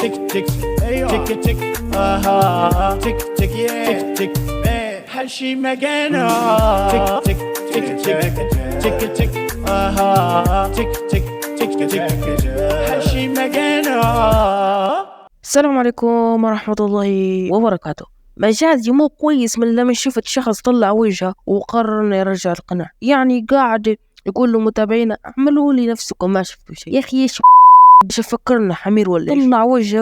تك تك ايوه تك تك اها تك تك يا تك هالشي مكانه تك تك تك تك تك تك اها تك تك تك تك هالشي مكانه. السلام عليكم ورحمة الله وبركاته. مجازي مو كويس من لما شفت شخص طلع وجهه وقرر انه يرجع القناة، يعني قاعد يقول له متابعينا اعملوا لي نفسكم ما شفتوا شيء. يا اخي ايش فكرنا حمير ولا ايش؟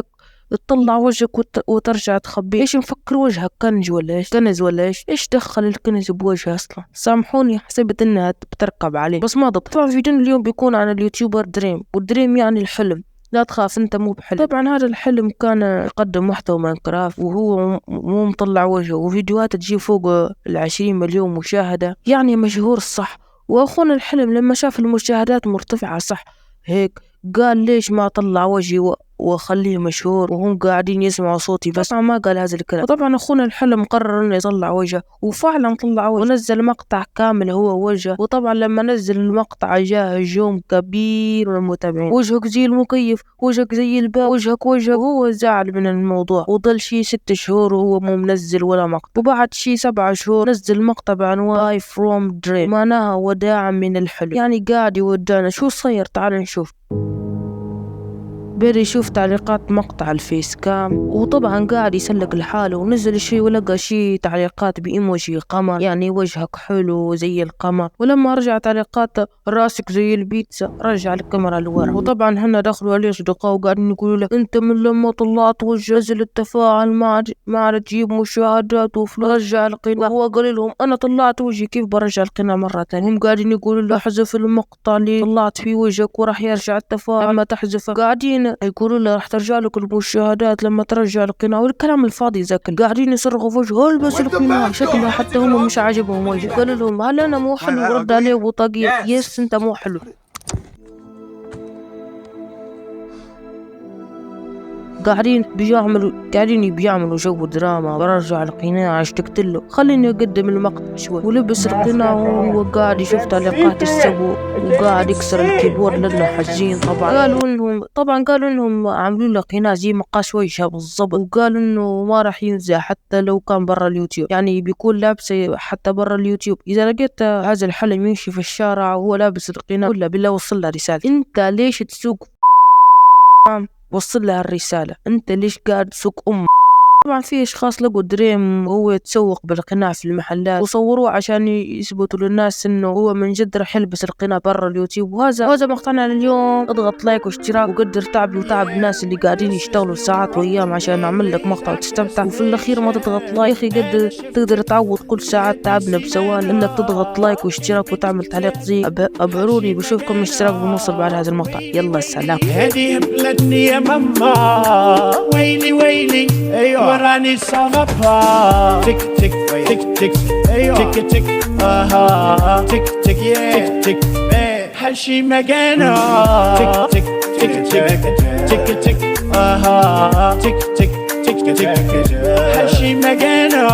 تطلع وجهك وترجع تخبي. ايش مفكر وجهك كنز ولا ايش؟ ايش دخل الكنز بوجهه اصلا؟ سامحوني حسبت انها بتركب عليه بس ما ضبط. طبعا فيديو اليوم بيكون عن اليوتيوبر دريم، والدريم يعني الحلم. لا تخاف انت مو بحلم. طبعا هذا الحلم كان يقدم محتوى ماينكرافت وهو مو مطلع وجهه، وفيديوهات تجيب فوق 20 مليون مشاهدة، يعني مشهور الصح. واخونا الحلم لما شاف المشاهدات مرتفعة صح هيك قال ليش ما طلع وجهي وخليه مشهور وهم قاعدين يسمعوا صوتي بس. ما قال هذا الكلام. وطبعا اخونا الحلم قرر انه يطلع وجهه، وفعلا طلع وجهه ونزل مقطع كامل هو وجهه. وطبعا لما نزل المقطع جاء هجوم كبير من المتابعين، وجهك زي المكيف، وجهك زي الباب، وجهك. وهو زعل من الموضوع وضل شي 6 شهور وهو مو منزل ولا مقطع. وبعد شي 7 شهور نزل مقطع بعنوان Bye from Dream، معناها وداعا من الحلم، يعني قاعد يودعنا. شو صير؟ تعال نشوف. بدي يشوف تعليقات مقطع الفيس كام، وطبعا قاعد يسلق لحاله ونزل شي ولقى شي تعليقات بإيموجي قمر، يعني وجهك حلو زي القمر. ولما رجع تعليقات راسك زي البيتزا رجع الكاميرا لورا. وطبعا هنا دخلوا عليه اصدقاء وقاعدين يقولوا له انت من لما طلعت وجه نزل التفاعل ما عاد تجيب مشاهدات وفلوس، رجع القناة. وهو قال لهم انا طلعت وجهي كيف برجع القناة مرة ثانية؟ هم قاعدين يقولوا له احذف المقطع اللي طلعت فيه وجهك وراح يرجع التفاعل لما تحذفه. قاعدين يقولوا له راح ترجع لك المشاهدات لما ترجع القناة، والكلام الفاضي ذاك. قاعدين يصرخوا في وجهه البس القناة، شكلها حتى هم مش عاجبهم وجهه. قالوا لهم هل انا مو حلو؟ رد عليه ابو طاقية يس انت مو حلو. قاعدين بيعملوا جو دراما. برجع القناع اشتقت له، خليني اقدم المقطع شوي. ولبس القناع وهو قاعد يشوف تعليقات السبو وقاعد يكسر الكيبورد لانه حزين. طبعا قالوا انهم عاملوا له قناع زي مقاس وجهه بالضبط، وقالوا انه ما راح ينزع حتى لو كان برا اليوتيوب، يعني بيكون لابسه حتى برا اليوتيوب. اذا لقيت هذا الحلم يمشي في الشارع وهو لابس القناع ولا بالله وصل له رسالة، انت ليش تسوق؟ وصل لها الرسالة، انت ليش قاعد تسوق طبعا في اشخاص لقوا دريم وهو يتسوق بالقناع في المحلات وصوروه عشان يثبتوا للناس انه هو من جد راح يلبس القناع برا اليوتيوب. وهذا مقطعنا لليوم. اضغط لايك واشتراك وقدر تعبي وتعب الناس اللي قاعدين يشتغلوا ساعات وايام عشان نعمل لك مقطع وتستمتع. وفي الاخير ما تضغط لايك يا اخي، تقدر تعوض كل ساعات تعبنا بثواني انك تضغط لايك واشتراك وتعمل تعليق زي ابعروني. بشوفكم اشتراك ونوصل بعد هذا المقطع. يلا سلام. هذه بلدني يا ماما ويلي ويلي ايوه وراني صغبها تك تك تك تك ايوه تك تك اها تك تك يا تك هالشي مكانه تك تك تك تك تك تك اها تك تك تك تك هالشي مكانه.